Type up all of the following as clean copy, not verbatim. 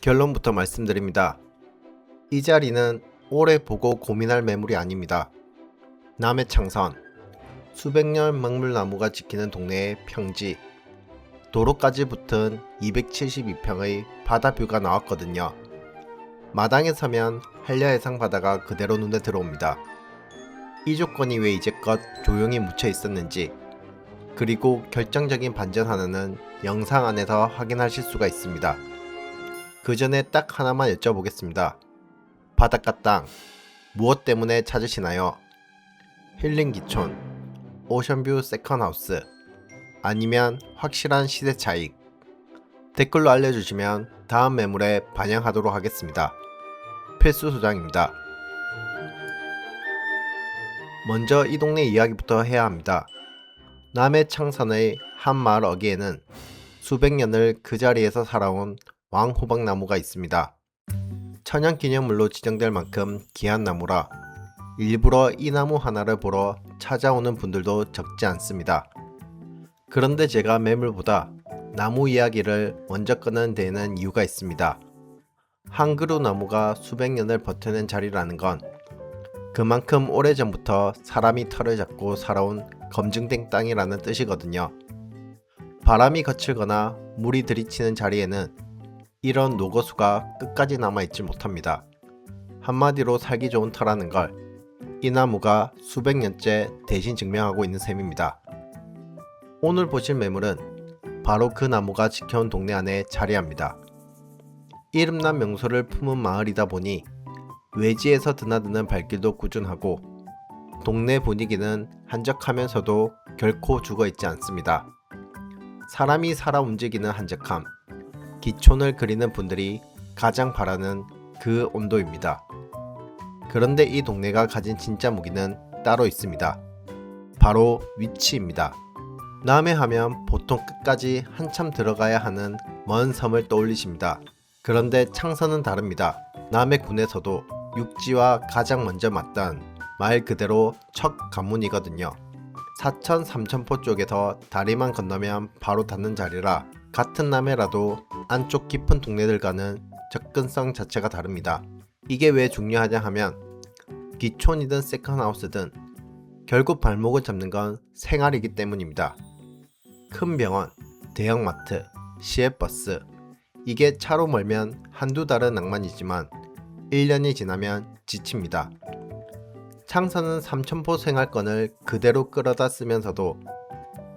결론부터 말씀드립니다. 이 자리는 오래 보고 고민할 매물이 아닙니다. 남해 창선, 수백 년 망물나무가 지키는 동네의 평지, 도로까지 붙은 272평의 바다뷰가 나왔거든요. 마당에 서면 한려해상 바다가 그대로 눈에 들어옵니다. 이 조건이 왜 이제껏 조용히 묻혀 있었는지, 그리고 결정적인 반전 하나는 영상 안에서 확인하실 수가 있습니다. 그 전에 딱 하나만 여쭤보겠습니다. 바닷가 땅, 무엇 때문에 찾으시나요? 힐링 기촌, 오션뷰 세컨하우스, 아니면 확실한 시세 차익? 댓글로 알려주시면 다음 매물에 반영하도록 하겠습니다. 필수 소장입니다. 먼저 이 동네 이야기부터 해야 합니다. 남해 창선의 한 마을 어귀에는 수백 년을 그 자리에서 살아온 왕호박나무가 있습니다. 천연기념물로 지정될 만큼 귀한 나무라 일부러 이 나무 하나를 보러 찾아오는 분들도 적지 않습니다. 그런데 제가 매물보다 나무 이야기를 먼저 꺼내는 데에는 이유가 있습니다. 한 그루 나무가 수백 년을 버텨낸 자리라는 건 그만큼 오래전부터 사람이 털을 잡고 살아온 검증된 땅이라는 뜻이거든요. 바람이 거칠거나 물이 들이치는 자리에는 이런 녹어수가 끝까지 남아있지 못합니다. 한마디로 살기 좋은 터라는 걸 이 나무가 수백 년째 대신 증명하고 있는 셈입니다. 오늘 보실 매물은 바로 그 나무가 지켜온 동네 안에 자리합니다. 이름난 명소를 품은 마을이다 보니 외지에서 드나드는 발길도 꾸준하고 동네 분위기는 한적하면서도 결코 죽어있지 않습니다. 사람이 살아 움직이는 한적함, 기촌을 그리는 분들이 가장 바라는 그 온도입니다. 그런데 이 동네가 가진 진짜 무기는 따로 있습니다. 바로 위치입니다. 남해 하면 보통 끝까지 한참 들어가야 하는 먼 섬을 떠올리십니다. 그런데 창선은 다릅니다. 남해군에서도 육지와 가장 먼저 맞닿은 말 그대로 첫 관문이거든요. 사천 삼천포 쪽에서 다리만 건너면 바로 닿는 자리라 같은 남해라도 안쪽 깊은 동네들과는 접근성 자체가 다릅니다. 이게 왜 중요하냐 하면 기촌이든 세컨하우스든 결국 발목을 잡는 건 생활이기 때문입니다. 큰 병원, 대형마트, 시외버스, 이게 차로 멀면 한두 달은 낭만이지만 1년이 지나면 지칩니다. 창선은 삼천포 생활권을 그대로 끌어다 쓰면서도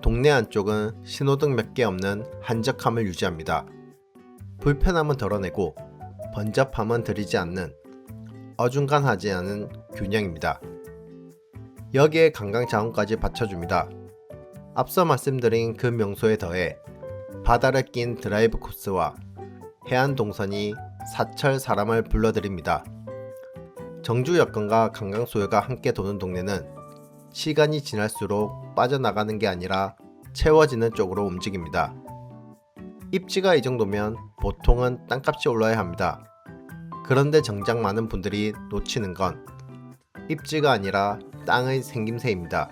동네 안쪽은 신호등 몇 개 없는 한적함을 유지합니다. 불편함은 덜어내고 번잡함은 들이지 않는 어중간하지 않은 균형입니다. 여기에 관광자원까지 받쳐줍니다. 앞서 말씀드린 그 명소에 더해 바다를 낀 드라이브 코스와 해안 동선이 사철 사람을 불러들입니다. 정주 여건과 관광 소요가 함께 도는 동네는 시간이 지날수록 빠져나가는 게 아니라 채워지는 쪽으로 움직입니다. 입지가 이 정도면 보통은 땅값이 올라야 합니다. 그런데 정작 많은 분들이 놓치는 건 입지가 아니라 땅의 생김새입니다.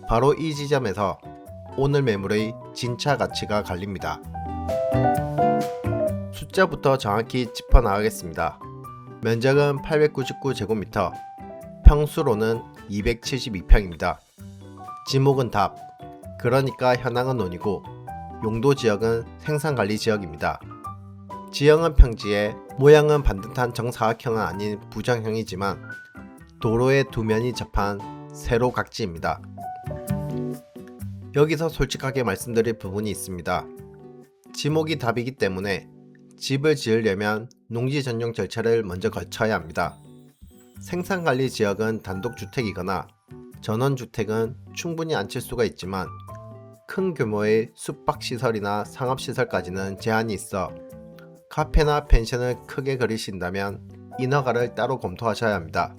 바로 이 지점에서 오늘 매물의 진짜 가치가 갈립니다. 숫자부터 정확히 짚어나가겠습니다. 면적은 899제곱미터, 평수로는 272평입니다. 지목은 답, 그러니까 현황은 논이고 용도지역은 생산관리지역입니다. 지형은 평지에 모양은 반듯한 정사각형은 아닌 부정형이지만 도로의 두 면이 접한 세로 각지입니다. 여기서 솔직하게 말씀드릴 부분이 있습니다. 지목이 답이기 때문에 집을 지으려면 농지 전용 절차를 먼저 거쳐야 합니다. 생산관리지역은 단독주택이거나 전원주택은 충분히 앉힐 수가 있지만 큰 규모의 숙박시설이나 상업시설까지는 제한이 있어 카페나 펜션을 크게 그리신다면 인허가를 따로 검토하셔야 합니다.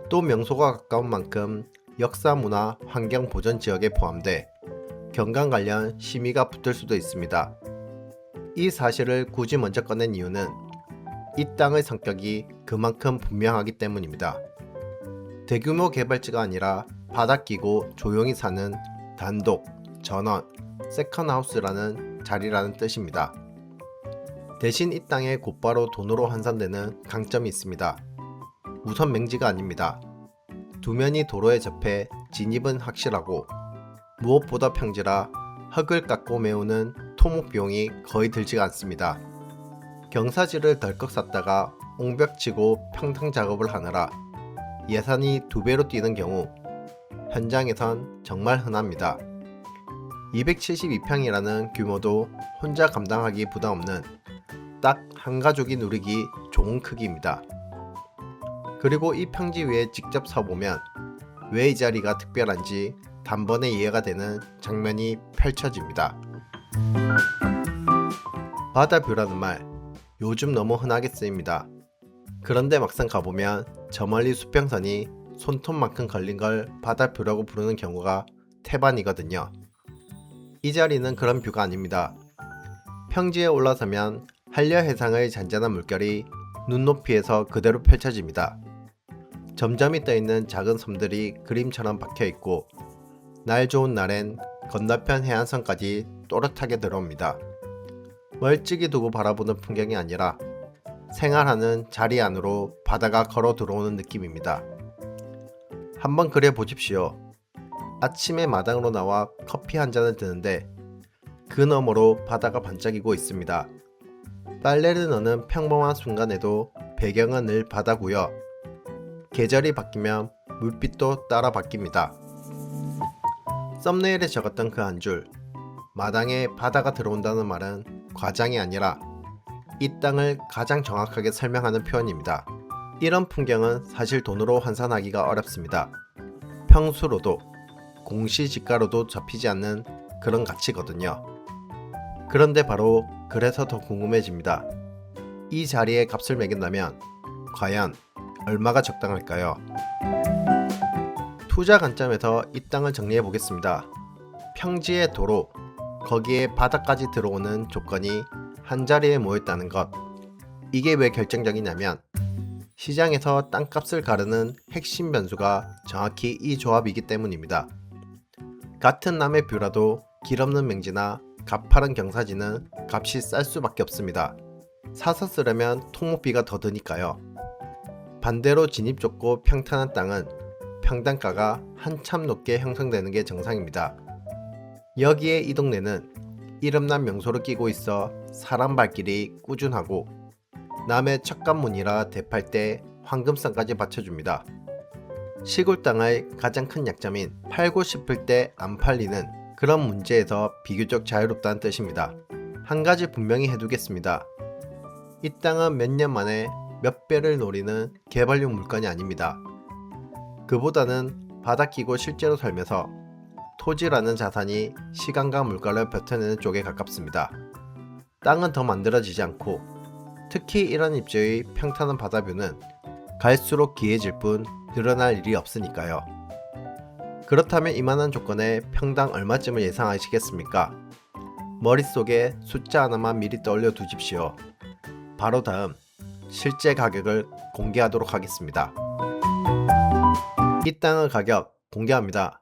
또 명소가 가까운 만큼 역사, 문화, 환경 보전 지역에 포함돼 경관 관련 심의가 붙을 수도 있습니다. 이 사실을 굳이 먼저 꺼낸 이유는 이 땅의 성격이 그만큼 분명하기 때문입니다. 대규모 개발지가 아니라 바닥 끼고 조용히 사는 단독, 전원, 세컨하우스라는 자리라는 뜻입니다. 대신 이 땅에 곧바로 돈으로 환산되는 강점이 있습니다. 우선 맹지가 아닙니다. 두 면이 도로에 접해 진입은 확실하고 무엇보다 평지라 흙을 깎고 메우는 토목 비용이 거의 들지가 않습니다. 경사지를 덜컥 샀다가 옹벽치고 평탕 작업을 하느라 예산이 2배로 뛰는 경우 현장에선 정말 흔합니다. 272평이라는 규모도 혼자 감당하기 부담없는 딱 한 가족이 누리기 좋은 크기입니다. 그리고 이 평지 위에 직접 서보면 왜 이 자리가 특별한지 단번에 이해가 되는 장면이 펼쳐집니다. 바다뷰라는 말 요즘 너무 흔하게 쓰입니다. 그런데 막상 가보면 저 멀리 수평선이 손톱만큼 걸린 걸 바다뷰라고 부르는 경우가 태반이거든요. 이 자리는 그런 뷰가 아닙니다. 평지에 올라서면 한려해상의 잔잔한 물결이 눈높이에서 그대로 펼쳐집니다. 점점이 떠있는 작은 섬들이 그림처럼 박혀있고 날 좋은 날엔 건너편 해안선까지 또렷하게 들어옵니다. 멀찍이 두고 바라보는 풍경이 아니라 생활하는 자리 안으로 바다가 걸어 들어오는 느낌입니다. 한번 그려 보십시오. 아침에 마당으로 나와 커피 한 잔을 드는데 그 너머로 바다가 반짝이고 있습니다. 빨래를 넣는 평범한 순간에도 배경은 늘 바다고요. 계절이 바뀌면 물빛도 따라 바뀝니다. 썸네일에 적었던 그 한 줄, 마당에 바다가 들어온다는 말은 과장이 아니라 이 땅을 가장 정확하게 설명하는 표현입니다. 이런 풍경은 사실 돈으로 환산하기가 어렵습니다. 평수로도 공시지가로도 잡히지 않는 그런 가치거든요. 그런데 바로 그래서 더 궁금해집니다. 이 자리에 값을 매긴다면 과연 얼마가 적당할까요? 투자 관점에서 이 땅을 정리해 보겠습니다. 평지의 도로, 거기에 바다까지 들어오는 조건이 한자리에 모였다는 것. 이게 왜 결정적이냐면 시장에서 땅값을 가르는 핵심 변수가 정확히 이 조합이기 때문입니다. 같은 남의 뷰라도 길 없는 맹지나 가파른 경사지는 값이 쌀 수밖에 없습니다. 사서 쓰려면 통목비가 더 드니까요. 반대로 진입 좁고 평탄한 땅은 평당가가 한참 높게 형성되는 게 정상입니다. 여기에 이 동네는 이름난 명소를 끼고 있어 사람 발길이 꾸준하고 남의 척간문이라 대팔 때 황금성까지 받쳐줍니다. 시골 땅의 가장 큰 약점인 팔고 싶을 때 안 팔리는 그런 문제에서 비교적 자유롭다는 뜻입니다. 한 가지 분명히 해두겠습니다. 이 땅은 몇 년 만에 몇 배를 노리는 개발용 물건이 아닙니다. 그보다는 바닥 끼고 실제로 살면서 토지라는 자산이 시간과 물가를 버텨내는 쪽에 가깝습니다. 땅은 더 만들어지지 않고 특히 이런 입지의 평탄한 바다뷰는 갈수록 기해질 뿐 늘어날 일이 없으니까요. 그렇다면 이만한 조건에 평당 얼마쯤을 예상하시겠습니까? 머릿속에 숫자 하나만 미리 떠올려 두십시오. 바로 다음 실제 가격을 공개하도록 하겠습니다. 이 땅의 가격 공개합니다.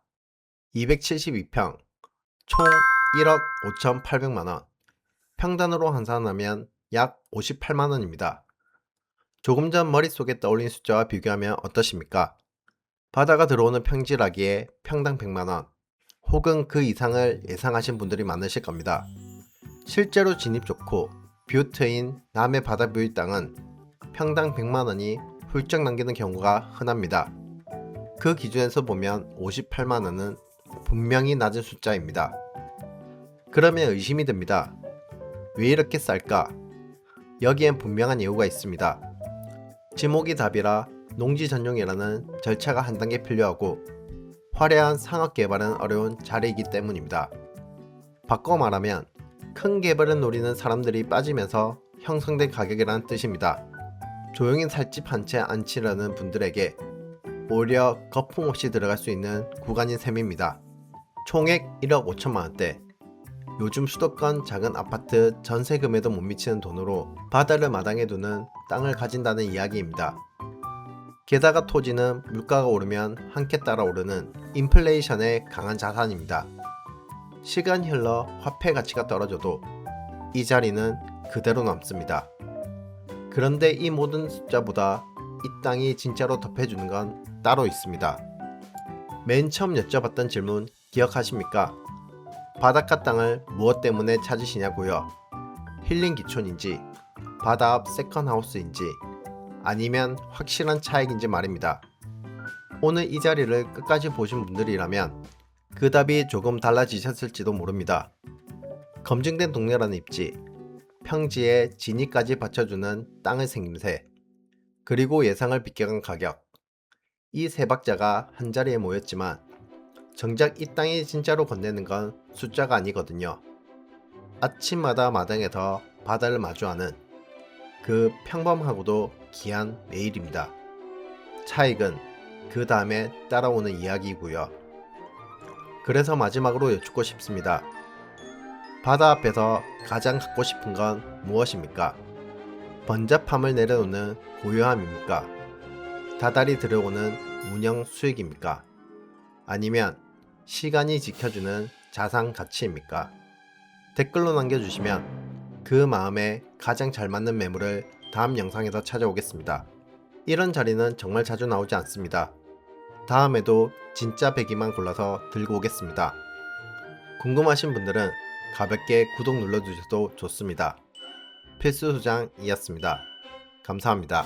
272평, 총 1억 5,800만원, 평단으로 환산하면 약 58만원입니다. 조금 전 머릿속에 떠올린 숫자와 비교하면 어떠십니까? 바다가 들어오는 평지라기에 평당 100만원, 혹은 그 이상을 예상하신 분들이 많으실 겁니다. 실제로 진입 좋고 뷰 트인 남해 바다뷰의 땅은 평당 100만원이 훌쩍 넘기는 경우가 흔합니다. 그 기준에서 보면 58만원은 분명히 낮은 숫자입니다. 그러면 의심이 듭니다. 왜 이렇게 쌀까? 여기엔 분명한 이유가 있습니다. 지목이 답이라 농지 전용이라는 절차가 한 단계 필요하고 화려한 상업 개발은 어려운 자리이기 때문입니다. 바꿔 말하면 큰 개발을 노리는 사람들이 빠지면서 형성된 가격이라는 뜻입니다. 조용히 살집 한 채 앉히려는 분들에게 오히려 거품 없이 들어갈 수 있는 구간인 셈입니다. 총액 1억 5천만원대, 요즘 수도권 작은 아파트 전세금에도 못 미치는 돈으로 바다를 마당에 두는 땅을 가진다는 이야기입니다. 게다가 토지는 물가가 오르면 함께 따라 오르는 인플레이션의 강한 자산입니다. 시간이 흘러 화폐 가치가 떨어져도 이 자리는 그대로 남습니다. 그런데 이 모든 숫자보다 이 땅이 진짜로 덮여주는 건 따로 있습니다. 맨 처음 여쭤봤던 질문 기억하십니까? 바닷가 땅을 무엇 때문에 찾으시냐고요? 힐링 기촌인지, 바다 앞 세컨하우스인지, 아니면 확실한 차익인지 말입니다. 오늘 이 자리를 끝까지 보신 분들이라면 그 답이 조금 달라지셨을지도 모릅니다. 검증된 동네라는 입지, 평지에 진이까지 받쳐주는 땅의 생김새, 그리고 예상을 비껴간 가격. 이 세 박자가 한자리에 모였지만 정작 이 땅이 진짜로 건네는 건 숫자가 아니거든요. 아침마다 마당에서 바다를 마주하는 그 평범하고도 귀한 매일입니다. 차익은 그 다음에 따라오는 이야기이고요. 그래서 마지막으로 여쭙고 싶습니다. 바다 앞에서 가장 갖고 싶은 건 무엇입니까? 번잡함을 내려놓는 고요함입니까? 다달이 들어오는 운영 수익입니까? 아니면 시간이 지켜주는 자산 가치입니까? 댓글로 남겨주시면 그 마음에 가장 잘 맞는 매물을 다음 영상에서 찾아오겠습니다. 이런 자리는 정말 자주 나오지 않습니다. 다음에도 진짜 배기만 골라서 들고 오겠습니다. 궁금하신 분들은 가볍게 구독 눌러주셔도 좋습니다. 필수 소장이었습니다. 감사합니다.